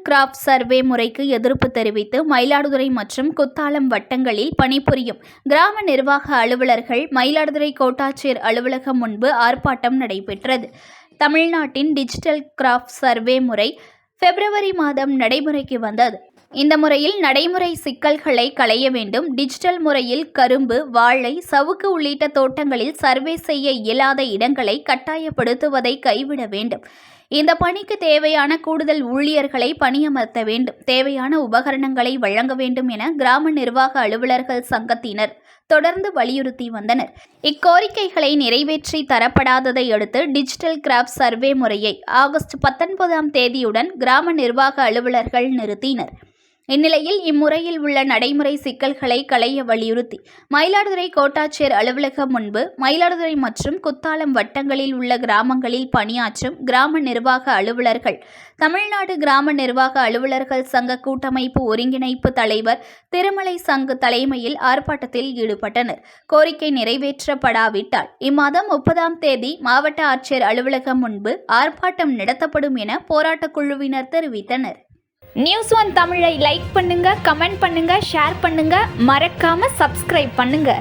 Crop survey முறைக்கு எதிர்ப்பு தெரிவித்து மயிலாடுதுறை மற்றும் குத்தாலம் வட்டங்களில் பணிபுரியும் கிராம நிர்வாக அலுவலர்கள் மயிலாடுதுறை கோட்டாட்சியர் அலுவலகம் முன்பு ஆர்ப்பாட்டம் நடைபெற்றது. தமிழ்நாட்டின் டிஜிட்டல் கிராப் சர்வே முறை பிப்ரவரி மாதம் நடைமுறைக்கு வந்தது. இந்த முறையில் நடைமுறை சிக்கல்களை களைய வேண்டும். டிஜிட்டல் முறையில் கரும்பு, வாழை, சவுக்கு உள்ளிட்ட தோட்டங்களில் சர்வே செய்ய இயலாத இடங்களை கட்டாயப்படுத்துவதை கைவிட வேண்டும். இந்த பணிக்கு தேவையான கூடுதல் ஊழியர்களை பணியமர்த்த வேண்டும். தேவையான உபகரணங்களை வழங்க வேண்டும் என கிராம நிர்வாக அலுவலர்கள் சங்கத்தினர் தொடர்ந்து வலியுறுத்தி வந்தனர். இக்கோரிக்கைகளை நிறைவேற்றி தரப்படாததை அடுத்து டிஜிட்டல் கிராப் சர்வே முறையை ஆகஸ்ட் 19ஆம் தேதியுடன் கிராம நிர்வாக அலுவலர்கள் நிறுத்தினர். இந்நிலையில் இம்முறையில் உள்ள நடைமுறை சிக்கல்களை களைய வலியுறுத்தி மயிலாடுதுறை கோட்டாட்சியர் அலுவலகம் முன்பு மயிலாடுதுறை மற்றும் குத்தாலம் வட்டங்களில் உள்ள கிராமங்களில் பணியாற்றும் கிராம நிர்வாக அலுவலர்கள் தமிழ்நாடு கிராம நிர்வாக அலுவலர்கள் சங்க கூட்டமைப்பு ஒருங்கிணைப்பு தலைவர் திருமலை சங்கு தலைமையில் ஆர்ப்பாட்டத்தில் ஈடுபட்டனர். கோரிக்கை நிறைவேற்றப்படாவிட்டால் இம்மாதம் 30ஆம் தேதி மாவட்ட ஆட்சியர் அலுவலகம் முன்பு ஆர்ப்பாட்டம் நடத்தப்படும் என போராட்டக் குழுவினர் தெரிவித்தனர். நியூஸ்1 தமிழை லைக் பண்ணுங்க, கமெண்ட் பண்ணுங்க, ஷேர் பண்ணுங்க, மறக்காம சப்ஸ்கிரைப் பண்ணுங்க.